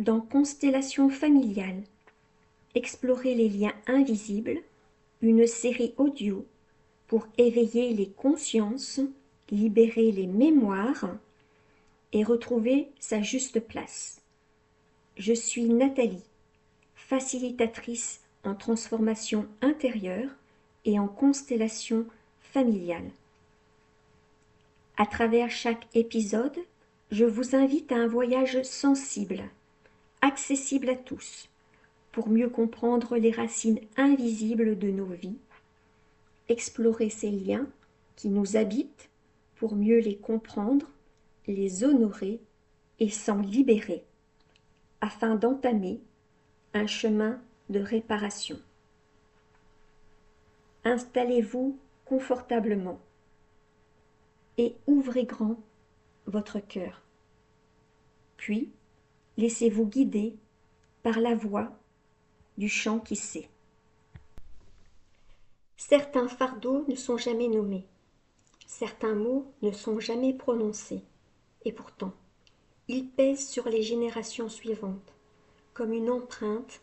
dans Constellation familiale, explorer les liens invisibles, une série audio pour éveiller les consciences, libérer les mémoires et retrouver sa juste place. Je suis Nathalie, facilitatrice en transformation intérieure et en constellation familiale. À travers chaque épisode, je vous invite à un voyage sensible, accessible à tous, pour mieux comprendre les racines invisibles de nos vies, explorer ces liens qui nous habitent pour mieux les comprendre, les honorer et s'en libérer, afin d'entamer un chemin de réparation. Installez-vous confortablement et ouvrez grand votre cœur. Puis, laissez-vous guider par la voix du chant qui sait. Certains fardeaux ne sont jamais nommés, certains mots ne sont jamais prononcés, et pourtant, ils pèsent sur les générations suivantes, comme une empreinte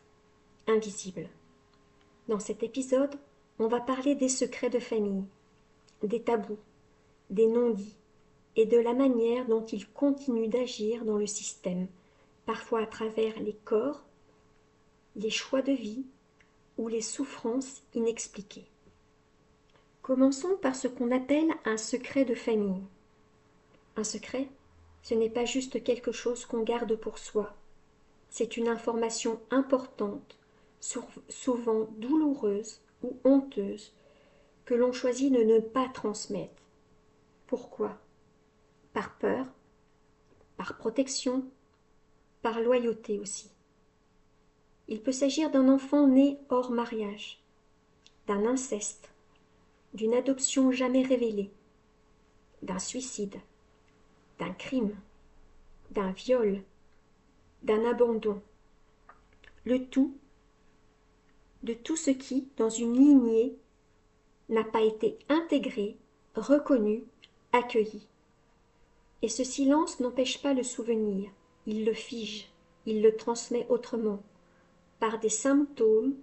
invisible. Dans cet épisode, on va parler des secrets de famille, des tabous, des non-dits, et de la manière dont ils continuent d'agir dans le système, parfois à travers les corps, les choix de vie ou les souffrances inexpliquées. Commençons par ce qu'on appelle un secret de famille. Un secret, ce n'est pas juste quelque chose qu'on garde pour soi. C'est une information importante, souvent douloureuse ou honteuse, que l'on choisit de ne pas transmettre. Pourquoi ? Par peur, par protection, par loyauté aussi. Il peut s'agir d'un enfant né hors mariage, d'un inceste, d'une adoption jamais révélée, d'un suicide, d'un crime, d'un viol, d'un abandon. Le tout de tout ce qui, dans une lignée, n'a pas été intégré, reconnu, accueilli. Et ce silence n'empêche pas le souvenir, il le fige, il le transmet autrement, par des symptômes,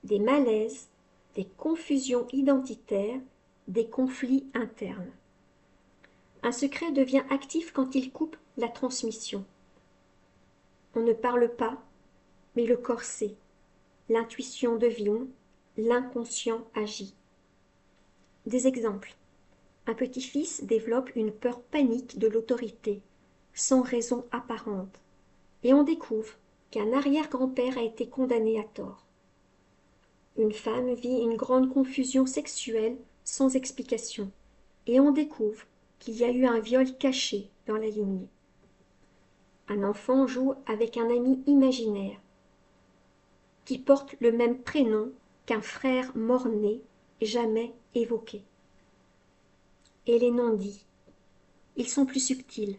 des malaises, des confusions identitaires, des conflits internes. Un secret devient actif quand il coupe la transmission. On ne parle pas, mais le corps sait, l'intuition devine, l'inconscient agit. Des exemples. Un petit-fils développe une peur panique de l'autorité, sans raison apparente, et on découvre qu'un arrière-grand-père a été condamné à tort. Une femme vit une grande confusion sexuelle sans explication, et on découvre qu'il y a eu un viol caché dans la lignée. Un enfant joue avec un ami imaginaire, qui porte le même prénom qu'un frère mort-né jamais évoqué. Et les non-dits, ils sont plus subtils.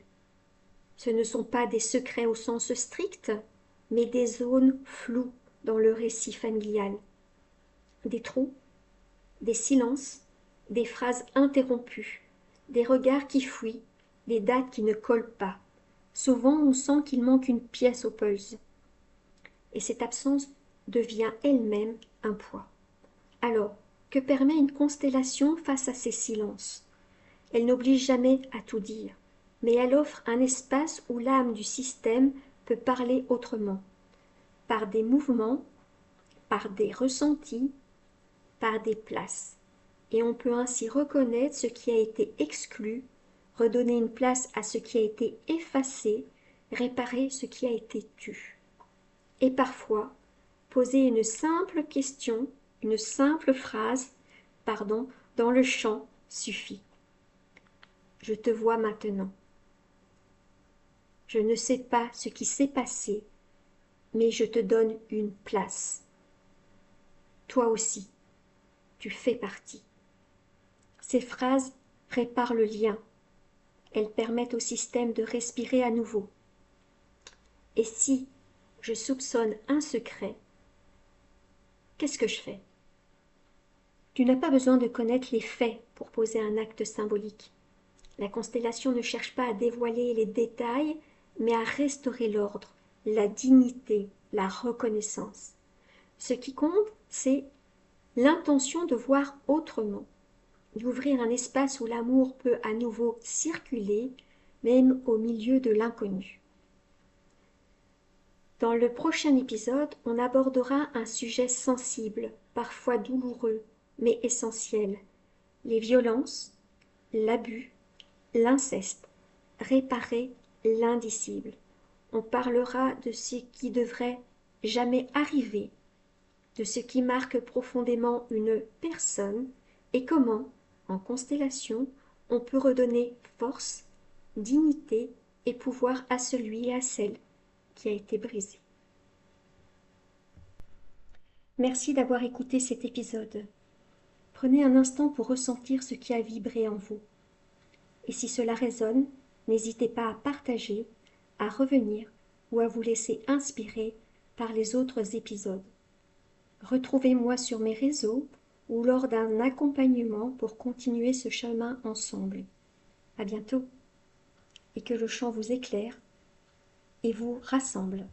Ce ne sont pas des secrets au sens strict, mais des zones floues dans le récit familial. Des trous, des silences, des phrases interrompues, des regards qui fuient, des dates qui ne collent pas. Souvent, on sent qu'il manque une pièce au puzzle. Et cette absence devient elle-même un poids. Alors, que permet une constellation face à ces silences ? Elle n'oblige jamais à tout dire, mais elle offre un espace où l'âme du système peut parler autrement, par des mouvements, par des ressentis, par des places. Et on peut ainsi reconnaître ce qui a été exclu, redonner une place à ce qui a été effacé, réparer ce qui a été tu. Et parfois, poser une simple question, une simple phrase, dans le champ suffit. Je te vois maintenant. Je ne sais pas ce qui s'est passé, mais je te donne une place. Toi aussi, tu fais partie. Ces phrases réparent le lien. Elles permettent au système de respirer à nouveau. Et si je soupçonne un secret, qu'est-ce que je fais ? Tu n'as pas besoin de connaître les faits pour poser un acte symbolique. La constellation ne cherche pas à dévoiler les détails, mais à restaurer l'ordre, la dignité, la reconnaissance. Ce qui compte, c'est l'intention de voir autrement, d'ouvrir un espace où l'amour peut à nouveau circuler, même au milieu de l'inconnu. Dans le prochain épisode, on abordera un sujet sensible, parfois douloureux, mais essentiel, les violences, l'abus, l'inceste, réparer l'indicible. On parlera de ce qui devrait jamais arriver, de ce qui marque profondément une personne et comment, en constellation, on peut redonner force, dignité et pouvoir à celui et à celle qui a été brisé. Merci d'avoir écouté cet épisode. Prenez un instant pour ressentir ce qui a vibré en vous. Et si cela résonne, n'hésitez pas à partager, à revenir ou à vous laisser inspirer par les autres épisodes. Retrouvez-moi sur mes réseaux ou lors d'un accompagnement pour continuer ce chemin ensemble. À bientôt et que le chant vous éclaire et vous rassemble.